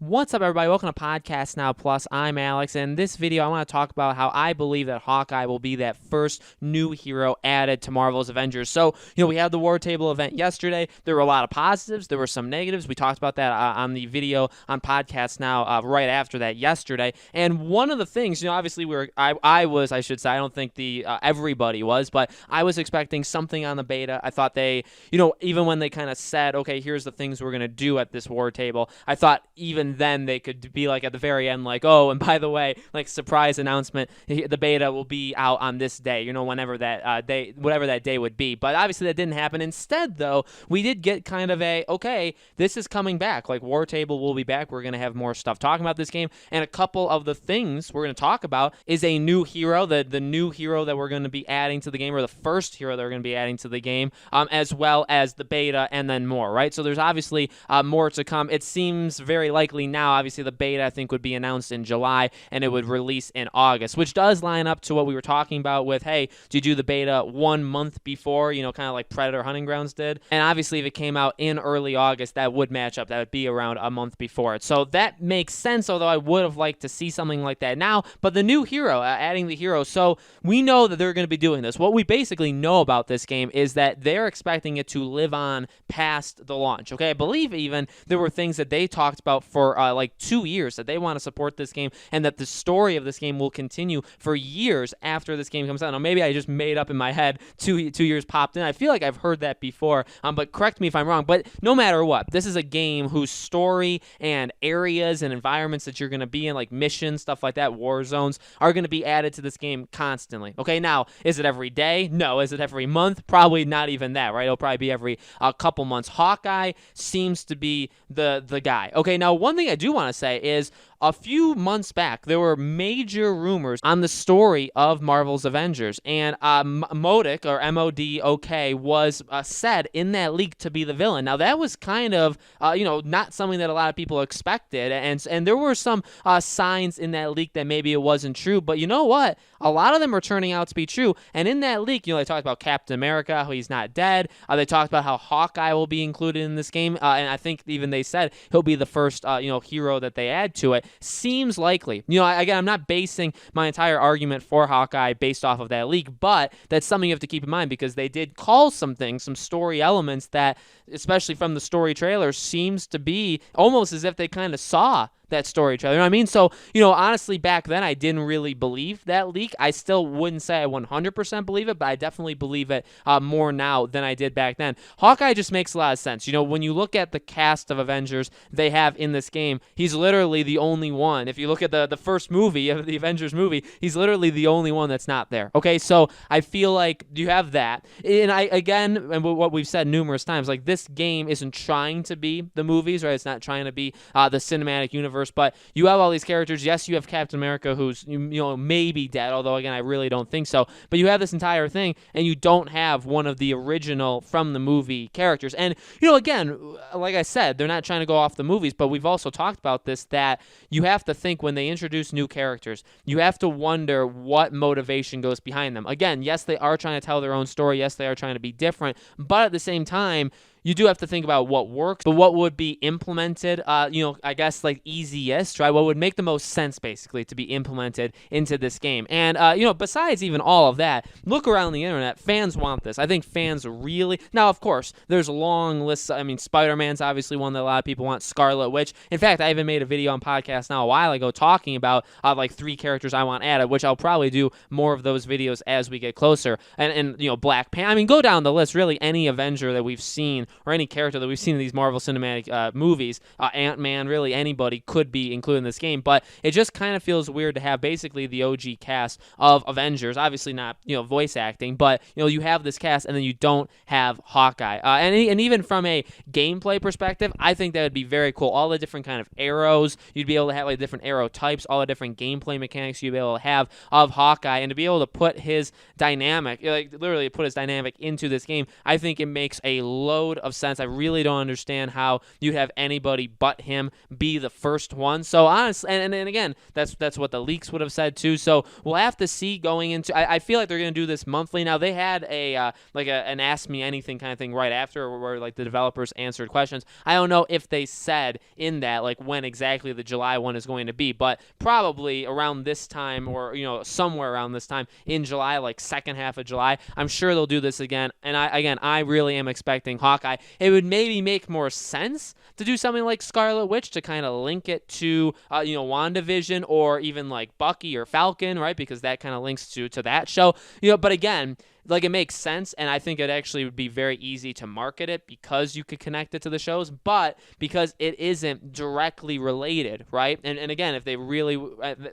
What's up, everybody? Welcome to Podcast Now Plus. I'm Alex, and in this video, I want to talk about how I believe that Hawkeye will be that first new hero added to Marvel's Avengers. So, we had the War Table event yesterday. There were a lot of positives. There were some negatives. We talked about that on the video on Podcast Now right after that yesterday. And one of the things, obviously, I don't think everybody was, but I was expecting something on the beta. I thought they, even when they kind of said, okay, here's the things we're going to do at this War Table, I thought even then they could be like at the very end, like, oh, and by the way, like, surprise announcement, the beta will be out on this day, whenever that day, whatever that day would be. But obviously that didn't happen. Instead, though, we did get kind of okay, this is coming back. Like, War Table will be back. We're going to have more stuff talking about this game. And a couple of the things we're going to talk about is a new hero, the new hero that we're going to be adding to the game, or the first hero that we're going to be adding to the game, as well as the beta and then more, right? So there's obviously more to come. It seems very likely now. Obviously, the beta, I think, would be announced in July, and it would release in August, which does line up to what we were talking about with, hey, do you do the beta 1 month before, kind of like Predator Hunting Grounds did? And obviously, if it came out in early August, that would match up. That would be around a month before it. So that makes sense, although I would have liked to see something like that now. But the new hero, adding the hero, so we know that they're going to be doing this. What we basically know about this game is that they're expecting it to live on past the launch, okay? I believe even there were things that they talked about for like 2 years, that they want to support this game and that the story of this game will continue for years after this game comes out. Now, maybe I just made up in my head 2 years popped in. I feel like I've heard that before, but correct me if I'm wrong. But no matter what, this is a game whose story and areas and environments that you're going to be in, like missions, stuff like that, war zones, are going to be added to this game constantly. Okay, now, is it every day? No. Is it every month? Probably not even that, right? It'll probably be every couple months. Hawkeye seems to be the guy. Okay, now, one thing I do want to say is a few months back, there were major rumors on the story of Marvel's Avengers, and Modok, or M-O-D-O-K, was said in that leak to be the villain. Now, that was kind of, not something that a lot of people expected, and there were some signs in that leak that maybe it wasn't true, but you know what? A lot of them are turning out to be true, and in that leak, they talked about Captain America, how he's not dead. They talked about how Hawkeye will be included in this game, and I think even they said he'll be the first, hero that they add to it. Seems likely. Again, I'm not basing my entire argument for Hawkeye based off of that leak, but that's something you have to keep in mind because they did call some things, some story elements that, especially from the story trailer, seems to be almost as if they kind of saw that story trailer. You know what I mean? So, honestly, back then, I didn't really believe that leak. I still wouldn't say I 100% believe it, but I definitely believe it more now than I did back then. Hawkeye just makes a lot of sense. When you look at the cast of Avengers they have in this game, he's literally the only one. If you look at the first movie of the Avengers movie, he's literally the only one that's not there. Okay, so I feel like you have that. And what we've said numerous times, like, this game isn't trying to be the movies, right? It's not trying to be the cinematic universe. But you have all these characters. Yes, you have Captain America, who's maybe dead, although again I really don't think so. But you have this entire thing, and you don't have one of the original from the movie characters. And again, like I said, they're not trying to go off the movies, but we've also talked about this, that you have to think when they introduce new characters, you have to wonder what motivation goes behind them. Again, yes, they are trying to tell their own story. Yes, they are trying to be different, but at the same time, you do have to think about what works, but what would be implemented, I guess, like, easiest, right? What would make the most sense, basically, to be implemented into this game. And, besides even all of that, look around the internet. Fans want this. I think fans really... Now, of course, there's long lists. I mean, Spider-Man's obviously one that a lot of people want. Scarlet Witch. In fact, I even made a video on Podcast Now a while ago talking about, like, 3 characters I want added, which I'll probably do more of those videos as we get closer. And Black Panther. I mean, go down the list. Really, any Avenger that we've seen, or any character that we've seen in these Marvel Cinematic movies, Ant-Man, really anybody could be included in this game, but it just kind of feels weird to have basically the OG cast of Avengers, obviously not, voice acting, but, you have this cast and then you don't have Hawkeye. And even from a gameplay perspective, I think that would be very cool. All the different kind of arrows, you'd be able to have like different arrow types, all the different gameplay mechanics you'd be able to have of Hawkeye, and to be able to put his dynamic, like literally put his dynamic into this game, I think it makes a load of sense. I really don't understand how you have anybody but him be the first one. So honestly, and again, that's what the leaks would have said too. So we'll have to see going into. I feel like they're going to do this monthly. Now they had an Ask Me Anything kind of thing right after, where like the developers answered questions. I don't know if they said in that like when exactly the July one is going to be, but probably around this time, or somewhere around this time in July, like second half of July. I'm sure they'll do this again. And I really am expecting Hawkeye. It would maybe make more sense to do something like Scarlet Witch to kind of link it to WandaVision, or even like Bucky or Falcon, right? Because that kind of links to that show. But again, like, it makes sense, and I think it actually would be very easy to market it because you could connect it to the shows, but because it isn't directly related, right? And again, if they really,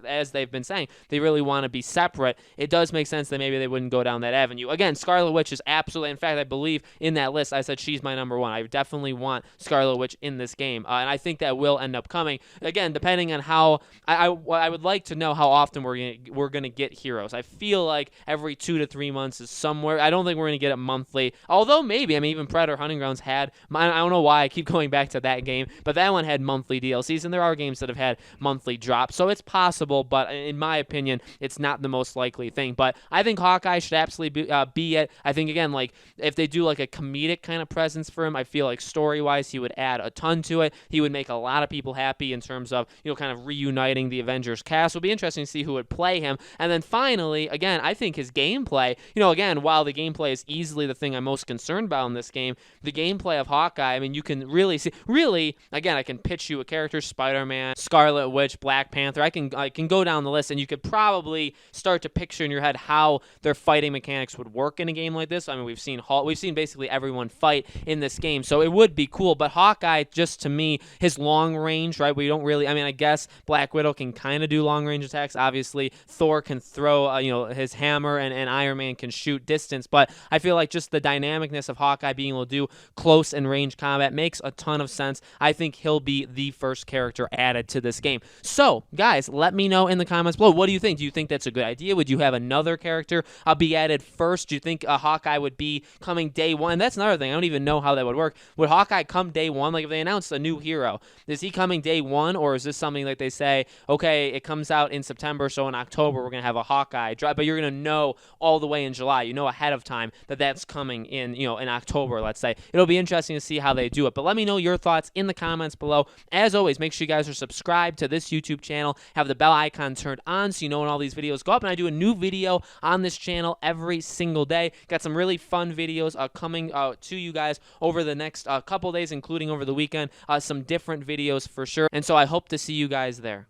as they've been saying, they really want to be separate, it does make sense that maybe they wouldn't go down that avenue. Again, Scarlet Witch is absolutely, in fact, I believe in that list, I said she's my number one. I definitely want Scarlet Witch in this game, and I think that will end up coming. Again, depending on how, I would like to know how often we're gonna get heroes. I feel like every 2 to 3 months is somewhere. I don't think we're going to get it monthly, although maybe. I mean, even Predator Hunting Grounds had, I don't know why I keep going back to that game, but that one had monthly DLCs, and there are games that have had monthly drops, so it's possible, but in my opinion, it's not the most likely thing. But I think Hawkeye should absolutely be it. I think, again, like, if they do like a comedic kind of presence for him, I feel like story-wise, he would add a ton to it. He would make a lot of people happy in terms of, kind of reuniting the Avengers cast. It would be interesting to see who would play him. And then finally, again, I think his gameplay, again, while the gameplay is easily the thing I'm most concerned about in this game, the gameplay of Hawkeye, I mean, you can really see, again, I can pitch you a character, Spider-Man, Scarlet Witch, Black Panther, I can go down the list, and you could probably start to picture in your head how their fighting mechanics would work in a game like this. I mean, we've seen basically everyone fight in this game, so it would be cool. But Hawkeye, just to me, his long range, right, we don't really, I mean, I guess Black Widow can kind of do long range attacks, obviously Thor can throw his hammer, and Iron Man can shoot distance, but I feel like just the dynamicness of Hawkeye being able to do close and range combat makes a ton of sense. I think he'll be the first character added to this game. So, guys, let me know in the comments below. What do you think? Do you think that's a good idea? Would you have another character be added first? Do you think Hawkeye would be coming day one? That's another thing. I don't even know how that would work. Would Hawkeye come day one? Like, if they announced a new hero, is he coming day one, or is this something like they say, okay, it comes out in September, so in October we're going to have a Hawkeye drop, but you're going to know all the way in July, ahead of time that that's coming in, in October, let's say. It'll be interesting to see how they do it, but let me know your thoughts in the comments below. As always, make sure you guys are subscribed to this YouTube channel, have the bell icon turned on so you know when all these videos go up, and I do a new video on this channel every single day. Got some really fun videos coming to you guys over the next couple days, including over the weekend, some different videos for sure, and so I hope to see you guys there.